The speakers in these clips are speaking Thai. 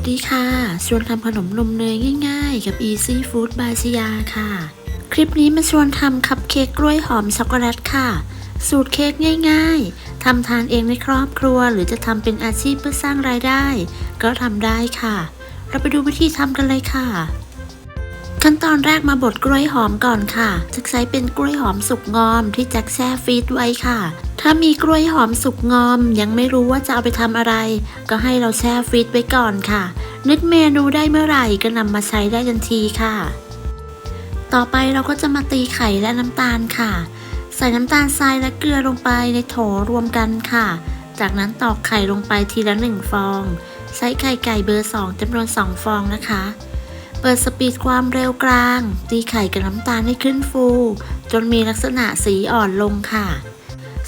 ดีค่ะชวนทำขนมนมเนยง่ายๆกับ Easy Food by ชยาค่ะ คลิปนี้มาชวนทำคัพเค้กกล้วยหอมช็อกโกแลตค่ะ สูตรเค้กง่ายๆทำทานเองในครอบครัวหรือจะทำเป็นอาชีพเพื่อสร้างรายได้ก็ทำได้ค่ะ เราไปดูวิธีทำกันเลยค่ะ ขั้นตอนแรกมาบดกล้วยหอมก่อนค่ะจะใช้เป็นกล้วยหอมสุกงอมที่แจ็คแช่ฟรีซไว้ค่ะ ถ้ามีกล้วยหอมสุกงอมยังไม่รู้ว่าจะเอาไปทำอะไรก็ให้เราแช่ฟรีซไว้ก่อนค่ะนึกเมนูได้เมื่อไหร่ก็นำมาใช้ได้ทันทีค่ะต่อไปเราก็จะมาตีไข่และน้ำตาลค่ะใส่น้ำตาลทรายและเกลือลงไปในโถรวมกันค่ะจากนั้นตอกไข่ลงไปทีละ1ฟองใช้ไข่ไก่เบอร์ 2จำนวน2ฟองนะคะเปิดสปีดความเร็วกลางตีไข่กับน้ำตาลให้ขึ้นฟูจนมีลักษณะสีอ่อนลงค่ะ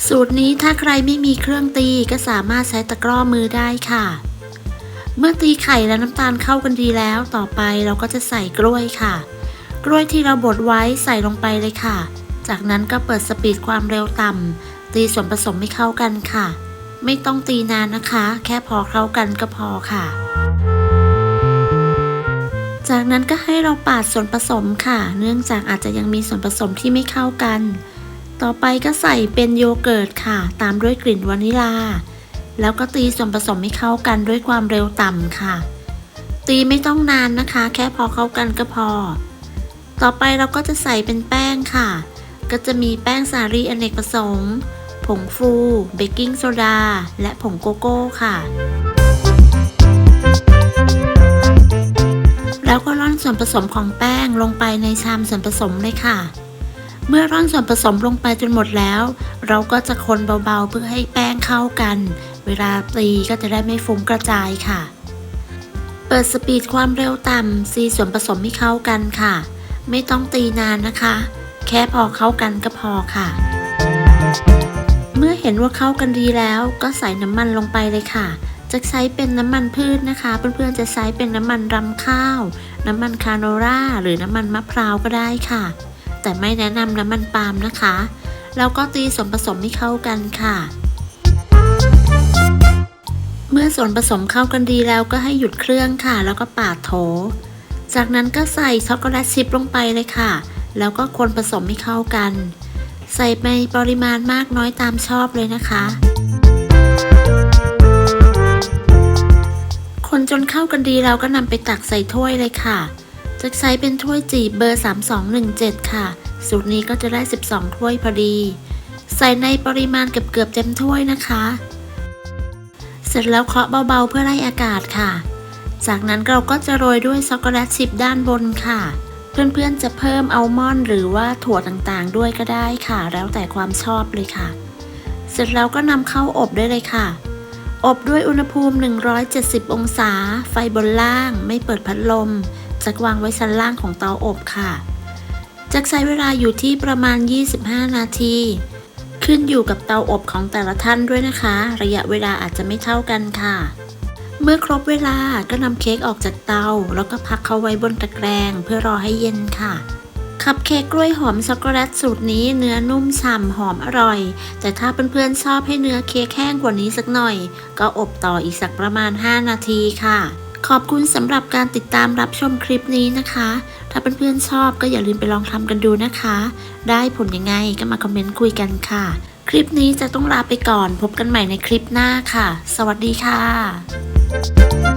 สูตรนี้ถ้าใครไม่มีเครื่องตีก็สามารถใช้ตะกร้อมือได้ค่ะเมื่อตีไข่และน้ำตาลเข้ากันดีแล้วต่อไปเราก็จะใส่กล้วยค่ะกล้วยที่เราบดไว้ใส่ลงไปเลยค่ะจากนั้นก็เปิดสปีดความเร็วต่ำตีส่วนผสมให้เข้ากันค่ะไม่ต้องตีนานนะคะแค่พอเข้ากันก็พอค่ะจากนั้นก็ให้เราปาดส่วนผสมค่ะเนื่องจากอาจจะยังมีส่วนผสมที่ไม่เข้ากันต่อไปก็ใส่เป็นโยเกิร์ตค่ะตามด้วยกลิ่นวานิลาแล้วก็ตีส่วนผสมให้เข้ากันด้วยความเร็วต่ำค่ะตีไม่ต้องนานนะคะแค่พอเข้ากันก็พอต่อไปเราก็จะใส่เป็นแป้งค่ะก็จะมีแป้งสาลีอเนกประสงค์ผงฟูเบกกิ้งโซดาและผงโกโก้ค่ะแล้วก็ร่อนส่วนผสมของแป้งลงไปในชามส่วนผสมเลยค่ะเมื่อร่อนส่วนผสมลงไปจนหมดแล้วเราก็จะคนเบาๆเพื่อให้แป้งเข้ากันเวลาตีก็จะได้ไม่ฟุ้งกระจายค่ะเปิดสปีดความเร็วต่ำตีส่วนผสมให้เข้ากันค่ะไม่ต้องตีนานนะคะแค่พอเข้ากันก็พอค่ะเมื่อเห็นว่าเข้ากันดีแล้วก็ใส่น้ำมันลงไปเลยค่ะจะใช้เป็นน้ำมันพืชนะคะเพื่อนๆจะใช้เป็นน้ำมันรำข้าวน้ำมันคาโนล่าหรือน้ำมันมะพร้าวก็ได้ค่ะแต่ไม่แนะนำน้ำมันปาล์มนะคะแล้วก็ตีส่วนผสมให้เข้ากันค่ะเมื่อส่วนผสมเข้ากันดีแล้วก็ให้หยุดเครื่องค่ะแล้วก็ปาดโถจากนั้นก็ใส่ช็อกโกแลตชิพลงไปเลยค่ะแล้วก็คนผสมให้เข้ากันใส่ในปริมาณมากน้อยตามชอบเลยนะคะคนจนเข้ากันดีแล้วก็นำไปตักใส่ถ้วยเลยค่ะจะใช้เป็นถ้วยจีบเบอร์ 3217ค่ะสูตรนี้ก็จะได้12ถ้วยพอดีใส่ในปริมาณเกือบเต็มถ้วยนะคะเสร็จแล้วเคาะเบาๆเพื่อไล่อากาศค่ะจากนั้นเราก็จะโรยด้วยช็อกโกแลตชิพด้านบนค่ะเพื่อนๆจะเพิ่มอัลมอนด์หรือว่าถั่วต่างๆด้วยก็ได้ค่ะแล้วแต่ความชอบเลยค่ะเสร็จแล้วก็นำเข้าอบได้เลยค่ะอบด้วยอุณหภูมิ170องศาไฟบนล่างไม่เปิดพัดลมจะวางไว้ชั้นล่างของเตาอบค่ะจะใช้เวลาอยู่ที่ประมาณ25นาทีขึ้นอยู่กับเตาอบของแต่ละท่านด้วยนะคะระยะเวลาอาจจะไม่เท่ากันค่ะเมื่อครบเวลาก็นำเค้กออกจากเตาแล้วก็พักเขาไว้บนตะแกรงเพื่อรอให้เย็นค่ะคัพเค้กกล้วยหอมช็อกโกแลตสูตรนี้เนื้อนุ่มฉ่ำหอมอร่อยแต่ถ้าเพื่อนๆชอบให้เนื้อเค้กแห้งกว่านี้สักหน่อยก็อบต่ออีกสักประมาณ5นาทีค่ะขอบคุณสำหรับการติดตามรับชมคลิปนี้นะคะถ้าเพื่อนๆชอบก็อย่าลืมไปลองทำกันดูนะคะได้ผลยังไงก็มาคอมเมนต์คุยกันค่ะคลิปนี้จะต้องลาไปก่อนพบกันใหม่ในคลิปหน้าค่ะสวัสดีค่ะ